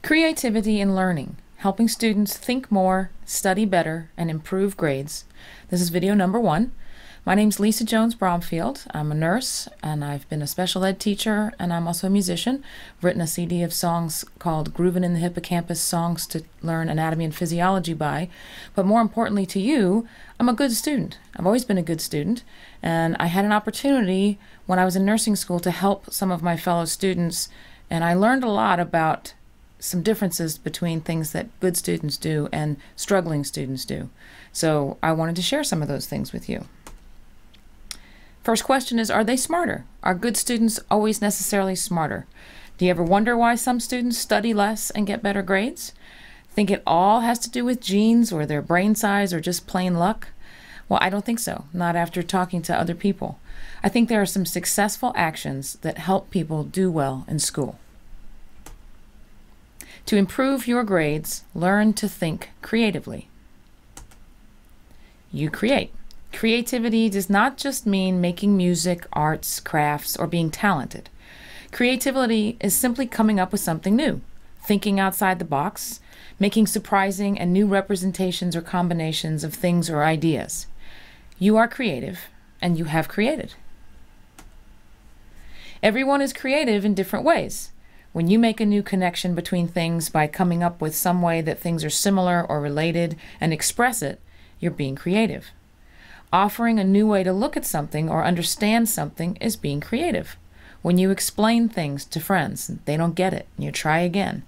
Creativity in learning, helping students think more, study better, and improve grades. This is video number 1. My name's Lisa Jones Bromfield. I'm a nurse, and I've been a special ed teacher, and I'm also a musician. I've written a CD of songs called Groovin' in the Hippocampus, Songs to Learn Anatomy and Physiology by. But more importantly to you, I'm a good student. I've always been a good student, and I had an opportunity when I was in nursing school to help some of my fellow students, and I learned a lot about some differences between things that good students do and struggling students do. So I wanted to share some of those things with you. First question is, are they smarter? Are good students always necessarily smarter? Do you ever wonder why some students study less and get better grades? Think it all has to do with genes or their brain size or just plain luck? Well, I don't think so, not after talking to other people. I think there are some successful actions that help people do well in school. To improve your grades, learn to think creatively. You create. Creativity does not just mean making music, arts, crafts, or being talented. Creativity is simply coming up with something new, thinking outside the box, making surprising and new representations or combinations of things or ideas. You are creative, and you have created. Everyone is creative in different ways. When you make a new connection between things by coming up with some way that things are similar or related and express it, you're being creative. Offering a new way to look at something or understand something is being creative. When you explain things to friends, they don't get it, you try again.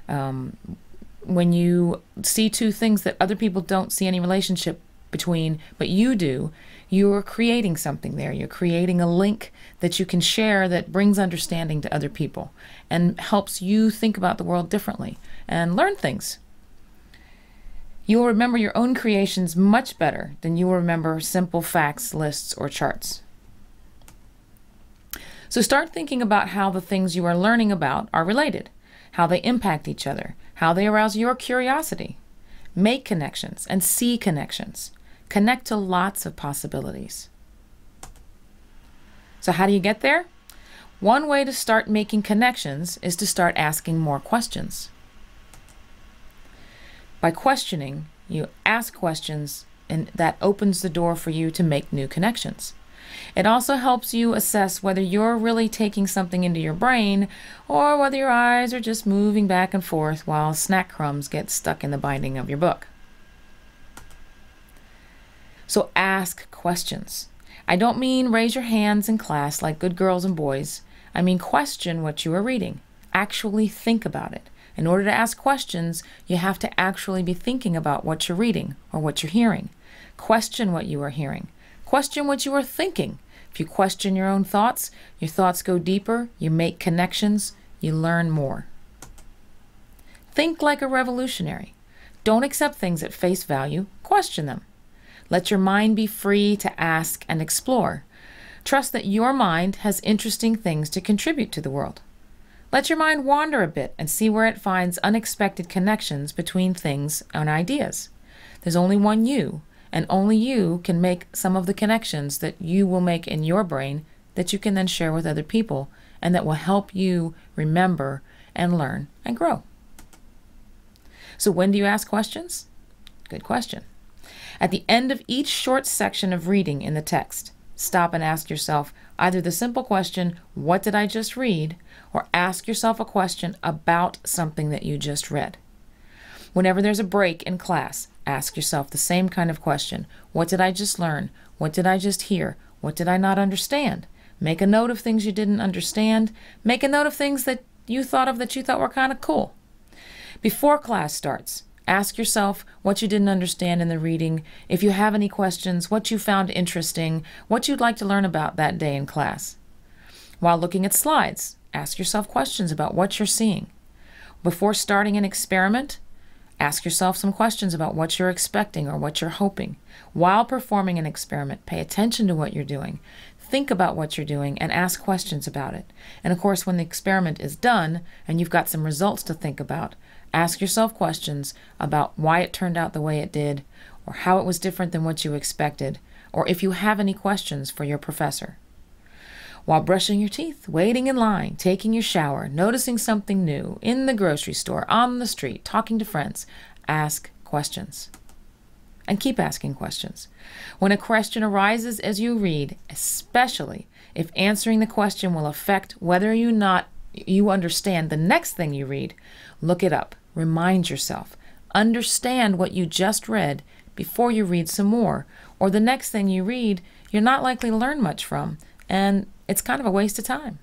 When you see two things that other people don't see any relationship between, but you do, you're creating something there. You're creating a link that you can share that brings understanding to other people and helps you think about the world differently and learn things. You'll remember your own creations much better than you will remember simple facts, lists, or charts. So start thinking about how the things you are learning about are related, how they impact each other, how they arouse your curiosity. Make connections and see connections. Connect to lots of possibilities. So how do you get there? One way to start making connections is to start asking more questions. By questioning, you ask questions, and that opens the door for you to make new connections. It also helps you assess whether you're really taking something into your brain or whether your eyes are just moving back and forth while snack crumbs get stuck in the binding of your book. So ask questions. I don't mean raise your hands in class like good girls and boys. I mean question what you are reading. Actually think about it. In order to ask questions, you have to actually be thinking about what you're reading or what you're hearing. Question what you are hearing. Question what you are thinking. If you question your own thoughts, your thoughts go deeper, you make connections, you learn more. Think like a revolutionary. Don't accept things at face value, question them. Let your mind be free to ask and explore. Trust that your mind has interesting things to contribute to the world. Let your mind wander a bit and see where it finds unexpected connections between things and ideas. There's only one you, and only you can make some of the connections that you will make in your brain that you can then share with other people and that will help you remember and learn and grow. So when do you ask questions? Good question. At the end of each short section of reading in the text, stop and ask yourself either the simple question, what did I just read? Or ask yourself a question about something that you just read. Whenever there's a break in class, ask yourself the same kind of question. What did I just learn? What did I just hear? What did I not understand? Make a note of things you didn't understand. Make a note of things that you thought were kind of cool. Before class starts, ask yourself what you didn't understand in the reading. If you have any questions, what you found interesting, what you'd like to learn about that day in class. While looking at slides, ask yourself questions about what you're seeing. Before starting an experiment, ask yourself some questions about what you're expecting or what you're hoping. While performing an experiment, pay attention to what you're doing. Think about what you're doing and ask questions about it. And of course, when the experiment is done and you've got some results to think about, ask yourself questions about why it turned out the way it did, or how it was different than what you expected, or if you have any questions for your professor. While brushing your teeth, waiting in line, taking your shower, noticing something new, in the grocery store, on the street, talking to friends, ask questions. And keep asking questions. When a question arises as you read, especially if answering the question will affect whether or not you understand the next thing you read, look it up. Remind yourself. Understand what you just read before you read some more, or the next thing you read, you're not likely to learn much from, and it's kind of a waste of time.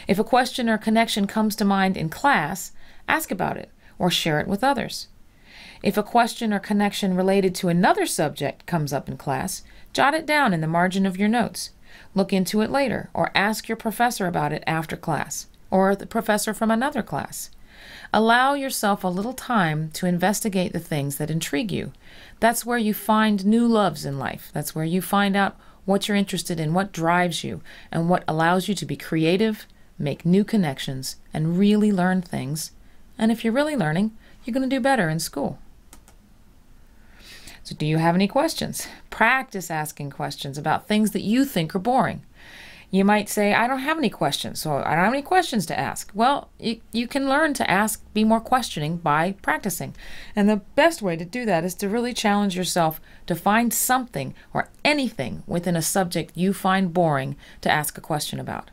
If a question or connection comes to mind in class, ask about it or share it with others. If a question or connection related to another subject comes up in class, jot it down in the margin of your notes. Look into it later, or ask your professor about it after class, or the professor from another class. Allow yourself a little time to investigate the things that intrigue you. That's where you find new loves in life. That's where you find out what you're interested in, what drives you, and what allows you to be creative, make new connections, and really learn things. And if you're really learning, you're going to do better in school. So do you have any questions? Practice asking questions about things that you think are boring. You might say, I don't have any questions, so I don't have any questions to ask. Well, you can learn to ask, be more questioning by practicing. And the best way to do that is to really challenge yourself to find something or anything within a subject you find boring to ask a question about.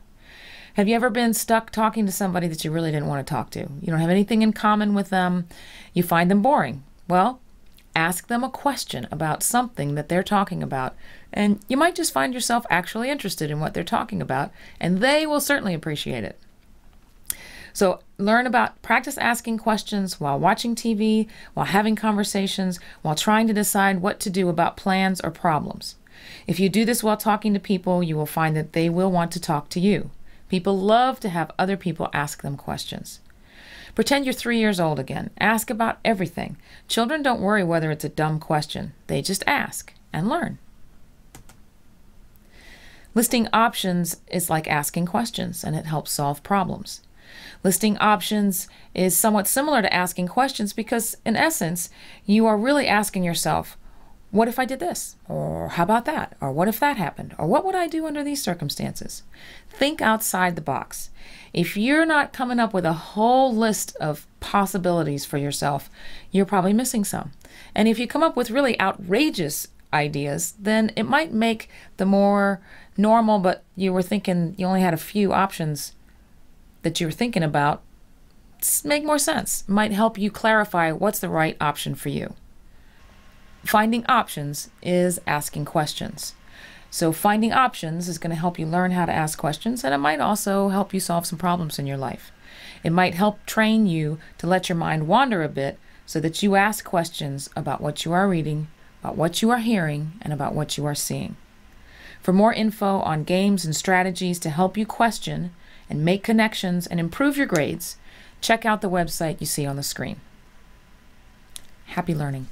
Have you ever been stuck talking to somebody that you really didn't want to talk to? You don't have anything in common with them. You find them boring. Well, ask them a question about something that they're talking about, and you might just find yourself actually interested in what they're talking about, and they will certainly appreciate it. So practice asking questions while watching TV, while having conversations, while trying to decide what to do about plans or problems. If you do this while talking to people, you will find that they will want to talk to you. People love to have other people ask them questions. Pretend you're 3 years old again. Ask about everything. Children don't worry whether it's a dumb question. They just ask and learn. Listing options is like asking questions, and it helps solve problems. Listing options is somewhat similar to asking questions because, in essence, you are really asking yourself, what if I did this? Or how about that? Or what if that happened? Or what would I do under these circumstances? Think outside the box. If you're not coming up with a whole list of possibilities for yourself, you're probably missing some. And if you come up with really outrageous ideas, then it might make the more normal, but you were thinking you only had a few options that you were thinking about, make more sense. It might help you clarify what's the right option for you. Finding options is asking questions. So finding options is going to help you learn how to ask questions, and it might also help you solve some problems in your life. It might help train you to let your mind wander a bit so that you ask questions about what you are reading, about what you are hearing, and about what you are seeing. For more info on games and strategies to help you question and make connections and improve your grades, check out the website you see on the screen. Happy learning.